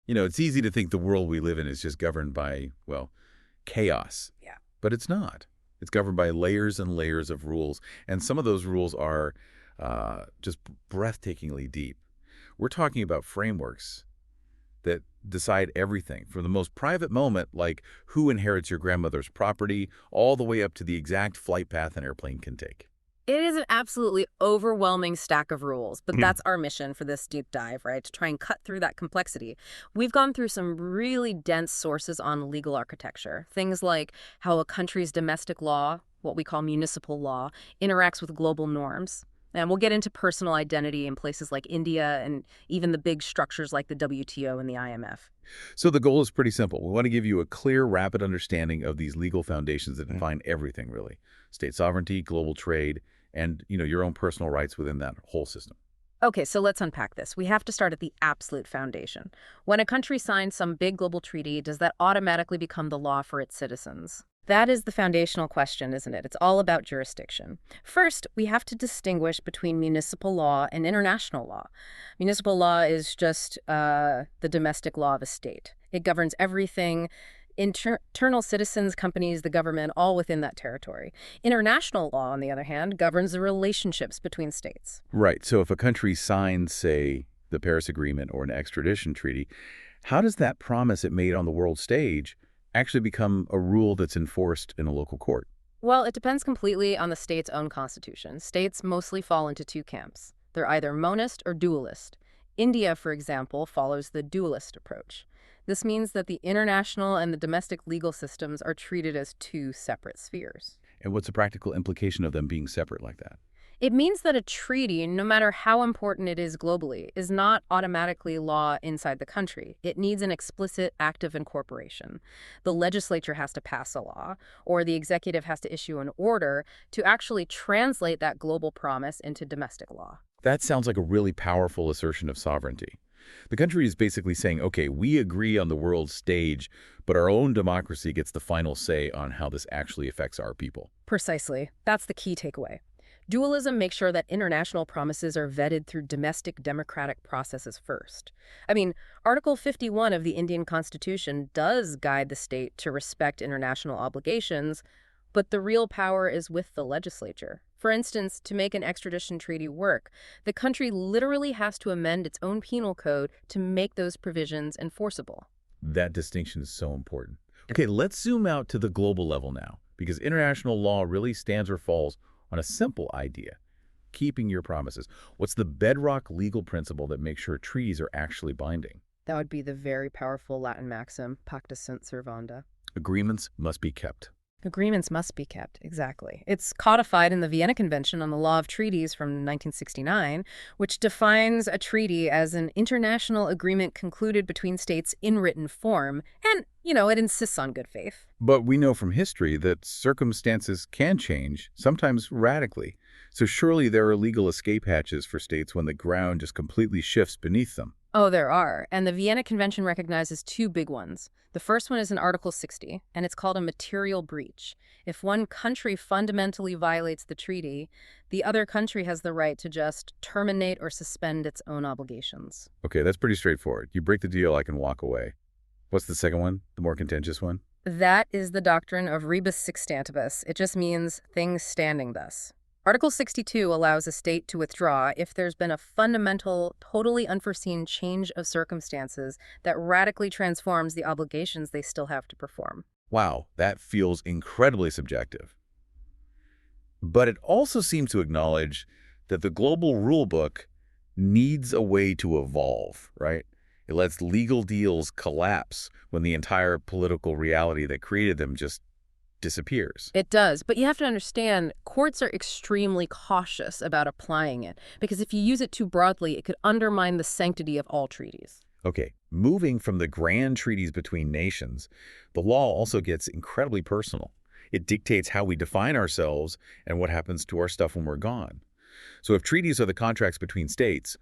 It's easy to think the world we live in is just governed by, well, chaos. Yeah. But it's not. It's governed by layers and layers of rules, and some of those rules are just breathtakingly deep. We're talking about frameworks that decide everything, from the most private moment, like who inherits your grandmother's property, all the way up to the exact flight path an airplane can take. It is an absolutely overwhelming stack of rules, but Hmm. that's our mission for this deep dive, right? To try and cut through that complexity. We've gone through some really dense sources on legal architecture. Things like how a country's domestic law, what we call municipal law, interacts with global norms. And we'll get into personal identity in places like India and even the big structures like the WTO and the IMF. So the goal is pretty simple. We want to give you a clear, rapid understanding of these legal foundations that define everything, really. State sovereignty, global trade, and, your own personal rights within that whole system. Okay, so let's unpack this. We have to start at the absolute foundation. When a country signs some big global treaty, does that automatically become the law for its citizens? That is the foundational question, isn't it? It's all about jurisdiction. First, we have to distinguish between municipal law and international law. Municipal law is just the domestic law of a state. It governs everything, internal citizens, companies, the government, all within that territory. International law, on the other hand, governs the relationships between states. Right. So if a country signs, say, the Paris Agreement or an extradition treaty, how does that promise it made on the world stage actually become a rule that's enforced in a local court? Well, it depends completely on the state's own constitution. States mostly fall into two camps. They're either monist or dualist. India, for example, follows the dualist approach. This means that the international and the domestic legal systems are treated as two separate spheres. And what's the practical implication of them being separate like that? It means that a treaty, no matter how important it is globally, is not automatically law inside the country. It needs an explicit act of incorporation. The legislature has to pass a law, or the executive has to issue an order to actually translate that global promise into domestic law. That sounds like a really powerful assertion of sovereignty. The country is basically saying, okay, we agree on the world stage, but our own democracy gets the final say on how this actually affects our people. Precisely. That's the key takeaway. Dualism makes sure that international promises are vetted through domestic democratic processes first. I mean, Article 51 of the Indian Constitution does guide the state to respect international obligations, but the real power is with the legislature. For instance, to make an extradition treaty work, the country literally has to amend its own penal code to make those provisions enforceable. That distinction is so important. Okay, let's zoom out to the global level now, because international law really stands or falls on a simple idea: keeping your promises. What's the bedrock legal principle that makes sure treaties are actually binding? That would be the very powerful Latin maxim, pacta sunt servanda. Agreements must be kept. Agreements must be kept, exactly. It's codified in the Vienna Convention on the Law of Treaties from 1969, which defines a treaty as an international agreement concluded between states in written form, and, it insists on good faith. But we know from history that circumstances can change, sometimes radically. So surely there are legal escape hatches for states when the ground just completely shifts beneath them. Oh, there are. And the Vienna Convention recognizes two big ones. The first one is in Article 60, and it's called a material breach. If one country fundamentally violates the treaty, the other country has the right to just terminate or suspend its own obligations. Okay, that's pretty straightforward. You break the deal, I can walk away. What's the second one, the more contentious one? That is the doctrine of rebus sextantibus. It just means things standing thus. Article 62 allows a state to withdraw if there's been a fundamental, totally unforeseen change of circumstances that radically transforms the obligations they still have to perform. Wow, that feels incredibly subjective. But it also seems to acknowledge that the global rulebook needs a way to evolve, right? It lets legal deals collapse when the entire political reality that created them just disappears. It does, but you have to understand, courts are extremely cautious about applying it, because if you use it too broadly, it could undermine the sanctity of all treaties. Okay, moving from the grand treaties between nations, the law also gets incredibly personal. It dictates how we define ourselves and what happens to our stuff when we're gone. So if treaties are the contracts between states,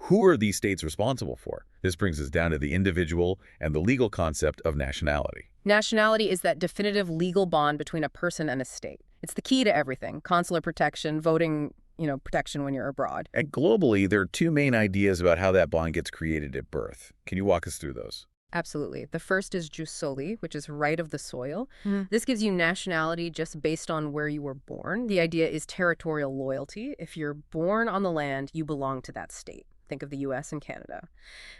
who are these states responsible for? This brings us down to the individual and the legal concept of nationality. Nationality is that definitive legal bond between a person and a state. It's the key to everything: consular protection, voting protection when you're abroad. And globally, there are two main ideas about how that bond gets created at birth. Can you walk us through those? Absolutely. The first is jus soli, which is right of the soil. Mm. This gives you nationality just based on where you were born. The idea is territorial loyalty. If you're born on the land, you belong to that state. Think of the US and Canada.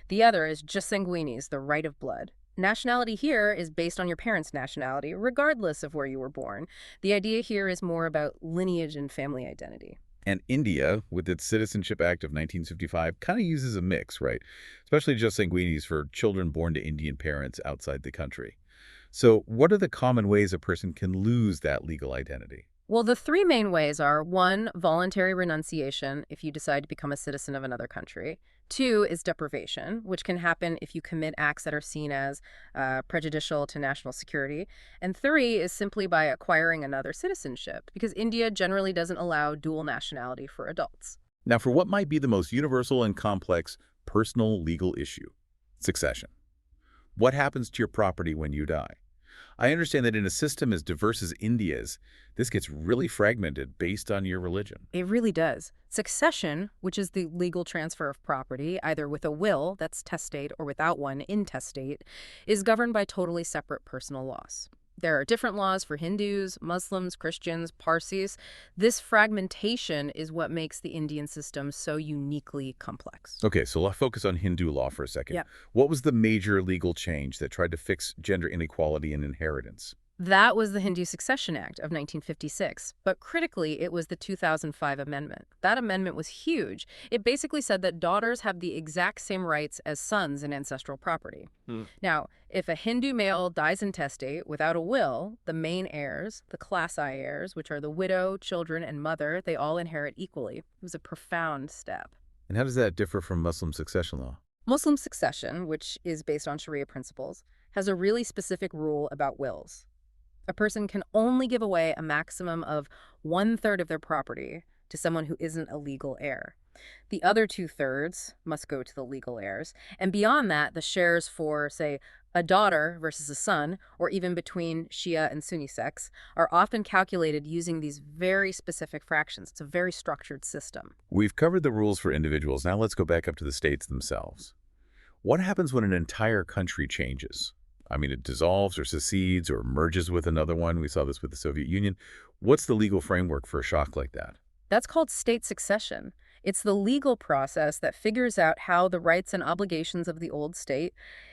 The other is jus sanguinis, the right of blood. Nationality here is based on your parents' nationality, regardless of where you were born. The idea here is more about lineage and family identity. And India, with its Citizenship Act of 1955, kind of uses a mix, right? Especially jus sanguinis for children born to Indian parents outside the country. So what are the common ways a person can lose that legal identity? Well, the three main ways are: one, voluntary renunciation if you decide to become a citizen of another country. Two is deprivation, which can happen if you commit acts that are seen as prejudicial to national security. And three is simply by acquiring another citizenship, because India generally doesn't allow dual nationality for adults. Now, for what might be the most universal and complex personal legal issue, succession. What happens to your property when you die? I understand that in a system as diverse as India's, this gets really fragmented based on your religion. It really does. Succession, which is the legal transfer of property, either with a will, that's testate, or without one, intestate, is governed by totally separate personal laws. There are different laws for Hindus, Muslims, Christians, Parsis. This fragmentation is what makes the Indian system so uniquely complex. Okay, so let's focus on Hindu law for a second. Yeah. What was the major legal change that tried to fix gender inequality in inheritance? That was the Hindu Succession Act of 1956, but critically, it was the 2005 amendment. That amendment was huge. It basically said that daughters have the exact same rights as sons in ancestral property. Now, if a Hindu male dies intestate without a will, the main heirs, the class I heirs, which are the widow, children, and mother, they all inherit equally. It was a profound step. And how does that differ from Muslim succession law? Muslim succession, which is based on Sharia principles, has a really specific rule about wills. A person can only give away a maximum of 1/3 of their property to someone who isn't a legal heir. The other 2/3 must go to the legal heirs. And beyond that, the shares for, say, a daughter versus a son, or even between Shia and Sunni sects, are often calculated using these very specific fractions. It's a very structured system. We've covered the rules for individuals. Now let's go back up to the states themselves. What happens when an entire country changes? I mean, it dissolves or secedes or merges with another one. We saw this with the Soviet Union. What's the legal framework for a shock like that? That's called state succession. It's the legal process that figures out how the rights and obligations of the old state,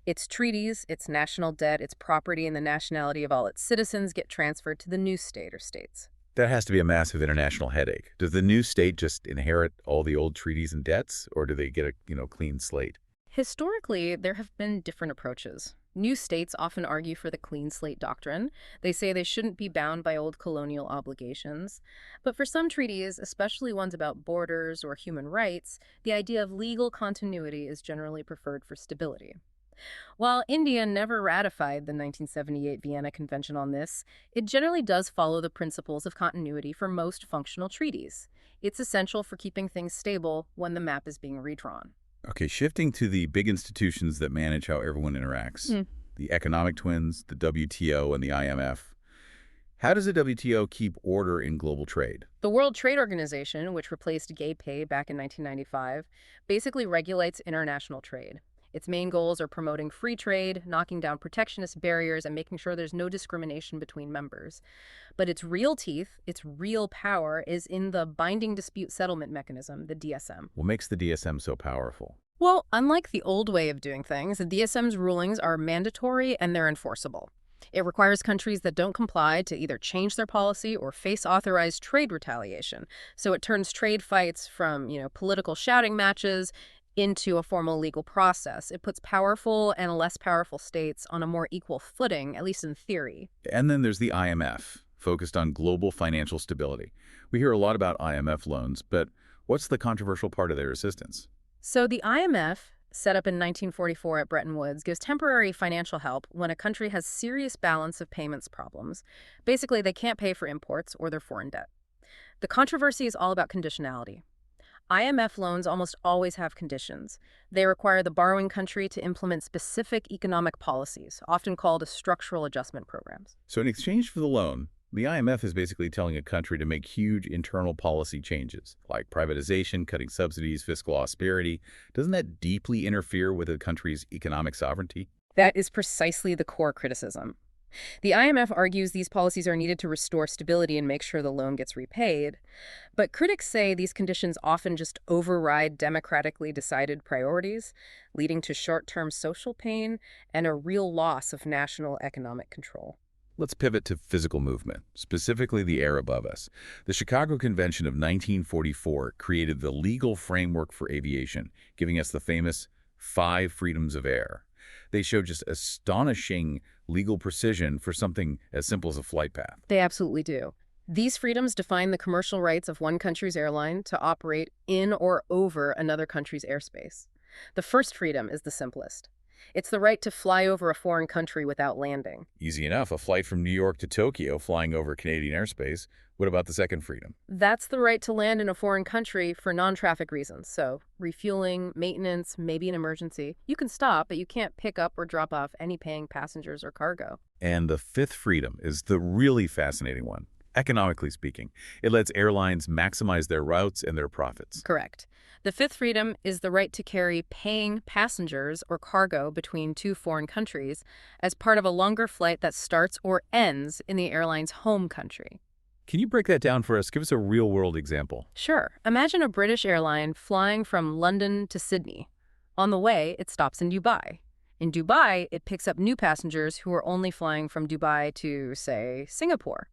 its treaties, its national debt, its property, and the nationality of all its citizens get transferred to the new state or states. That has to be a massive international headache. Does the new state just inherit all the old treaties and debts, or do they get a clean slate? Historically, there have been different approaches. New states often argue for the clean slate doctrine. They say they shouldn't be bound by old colonial obligations. But for some treaties, especially ones about borders or human rights, the idea of legal continuity is generally preferred for stability. While India never ratified the 1978 Vienna Convention on this, it generally does follow the principles of continuity for most functional treaties. It's essential for keeping things stable when the map is being redrawn. Okay, shifting to the big institutions that manage how everyone interacts, the economic twins, the WTO, and the IMF. How does the WTO keep order in global trade? The World Trade Organization, which replaced GAPE back in 1995, basically regulates international trade. Its main goals are promoting free trade, knocking down protectionist barriers, and making sure there's no discrimination between members. But its real teeth, its real power, is in the Binding Dispute Settlement Mechanism, the DSM. What makes the DSM so powerful? Well, unlike the old way of doing things, the DSM's rulings are mandatory and they're enforceable. It requires countries that don't comply to either change their policy or face authorized trade retaliation. So it turns trade fights from, political shouting matches into a formal legal process. It puts powerful and less powerful states on a more equal footing, at least in theory. And then there's the IMF, focused on global financial stability. We hear a lot about IMF loans, but what's the controversial part of their assistance? So the IMF, set up in 1944 at Bretton Woods, gives temporary financial help when a country has serious balance of payments problems. Basically, they can't pay for imports or their foreign debt. The controversy is all about conditionality. IMF loans almost always have conditions. They require the borrowing country to implement specific economic policies, often called structural adjustment programs. So in exchange for the loan, The IMF is basically telling a country to make huge internal policy changes, like privatization, cutting subsidies, fiscal austerity. Doesn't that deeply interfere with a country's economic sovereignty? That is precisely the core criticism. The IMF argues these policies are needed to restore stability and make sure the loan gets repaid. But critics say these conditions often just override democratically decided priorities, leading to short-term social pain and a real loss of national economic control. Let's pivot to physical movement, specifically the air above us. The Chicago Convention of 1944 created the legal framework for aviation, giving us the famous five freedoms of air. They show just astonishing legal precision for something as simple as a flight path. They absolutely do. These freedoms define the commercial rights of one country's airline to operate in or over another country's airspace. The first freedom is the simplest. It's the right to fly over a foreign country without landing. Easy enough, a flight from New York to Tokyo flying over Canadian airspace. What about the second freedom? That's the right to land in a foreign country for non-traffic reasons. So, refueling, maintenance, maybe an emergency. You can stop, but you can't pick up or drop off any paying passengers or cargo. And the fifth freedom is the really fascinating one. Economically speaking, it lets airlines maximize their routes and their profits. Correct. The fifth freedom is the right to carry paying passengers or cargo between two foreign countries as part of a longer flight that starts or ends in the airline's home country. Can you break that down for us? Give us a real-world example. Sure. Imagine a British airline flying from London to Sydney. On the way, it stops in Dubai. In Dubai, it picks up new passengers who are only flying from Dubai to, say, Singapore.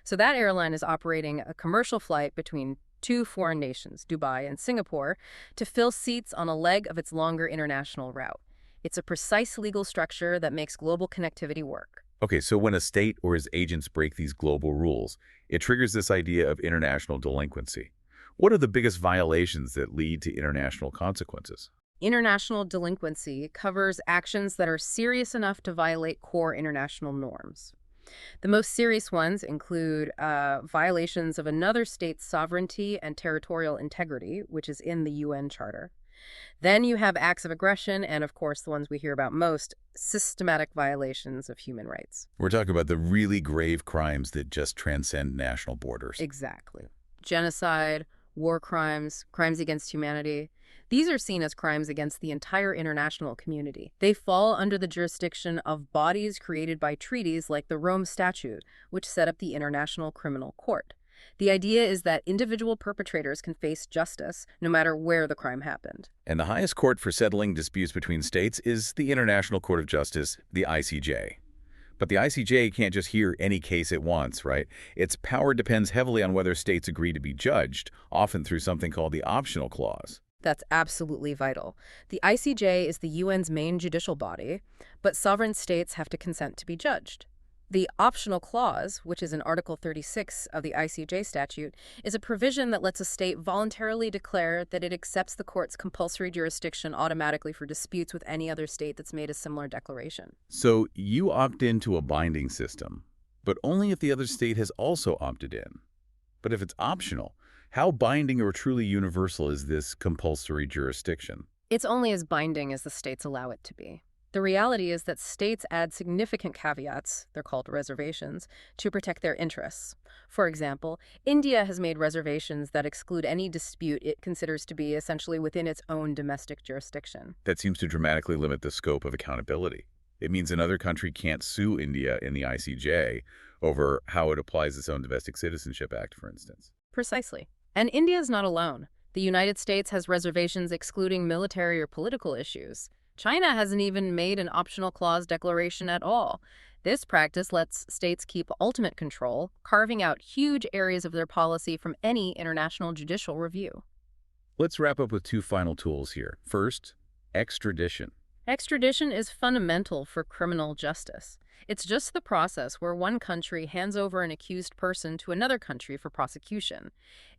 So that airline is operating a commercial flight between two foreign nations, Dubai and Singapore, to fill seats on a leg of its longer international route. It's a precise legal structure that makes global connectivity work. Okay, so when a state or its agents break these global rules, it triggers this idea of international delinquency. What are the biggest violations that lead to international consequences? International delinquency covers actions that are serious enough to violate core international norms. The most serious ones include violations of another state's sovereignty and territorial integrity, which is in the UN Charter. Then you have acts of aggression and, of course, the ones we hear about most, systematic violations of human rights. We're talking about the really grave crimes that just transcend national borders. Exactly. Genocide, war crimes, crimes against humanity. These are seen as crimes against the entire international community. They fall under the jurisdiction of bodies created by treaties like the Rome Statute, which set up the International Criminal Court. The idea is that individual perpetrators can face justice no matter where the crime happened. And the highest court for settling disputes between states is the International Court of Justice, the ICJ. But the ICJ can't just hear any case it wants, right? Its power depends heavily on whether states agree to be judged, often through something called the optional clause. That's absolutely vital. The ICJ is the UN's main judicial body, but sovereign states have to consent to be judged. The optional clause, which is in Article 36 of the ICJ statute, is a provision that lets a state voluntarily declare that it accepts the court's compulsory jurisdiction automatically for disputes with any other state that's made a similar declaration. So you opt into a binding system, but only if the other state has also opted in. But if it's optional, how binding or truly universal is this compulsory jurisdiction? It's only as binding as the states allow it to be. The reality is that states add significant caveats, they're called reservations, to protect their interests. For example, India has made reservations that exclude any dispute it considers to be essentially within its own domestic jurisdiction. That seems to dramatically limit the scope of accountability. It means another country can't sue India in the ICJ over how it applies its own Domestic Citizenship Act, for instance. Precisely. And India is not alone. The United States has reservations excluding military or political issues. China hasn't even made an optional clause declaration at all. This practice lets states keep ultimate control, carving out huge areas of their policy from any international judicial review. Let's wrap up with two final tools here. First, extradition. Extradition is fundamental for criminal justice. It's just the process where one country hands over an accused person to another country for prosecution.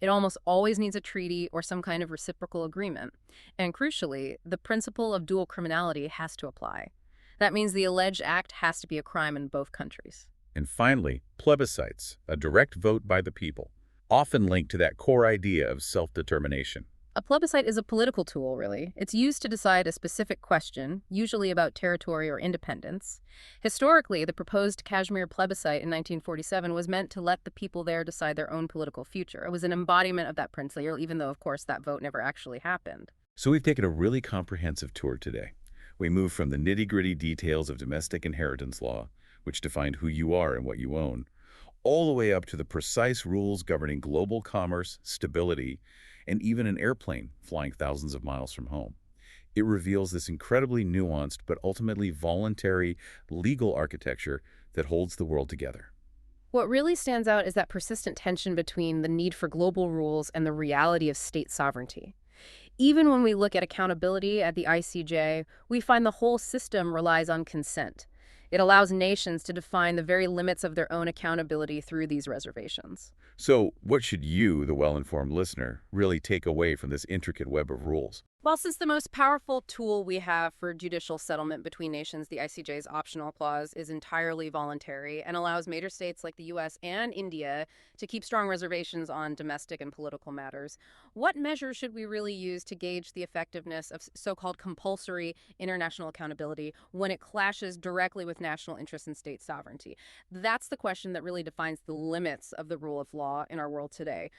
It almost always needs a treaty or some kind of reciprocal agreement. And crucially, the principle of dual criminality has to apply. That means the alleged act has to be a crime in both countries. And finally, plebiscites, a direct vote by the people, often linked to that core idea of self-determination. A plebiscite is a political tool, really. It's used to decide a specific question, usually about territory or independence. Historically, the proposed Kashmir plebiscite in 1947 was meant to let the people there decide their own political future. It was an embodiment of that principle, even though, of course, that vote never actually happened. So we've taken a really comprehensive tour today. We moved from the nitty-gritty details of domestic inheritance law, which defined who you are and what you own, all the way up to the precise rules governing global commerce, stability, and even an airplane flying thousands of miles from home. It reveals this incredibly nuanced but ultimately voluntary legal architecture that holds the world together. What really stands out is that persistent tension between the need for global rules and the reality of state sovereignty. Even when we look at accountability at the ICJ, we find the whole system relies on consent. It allows nations to define the very limits of their own accountability through these reservations. So what should you, the well-informed listener, really take away from this intricate web of rules? Well, since the most powerful tool we have for judicial settlement between nations, the ICJ's optional clause, is entirely voluntary and allows major states like the U.S. and India to keep strong reservations on domestic and political matters, what measures should we really use to gauge the effectiveness of so-called compulsory international accountability when it clashes directly with national interests and state sovereignty? That's the question that really defines the limits of the rule of law in our world today.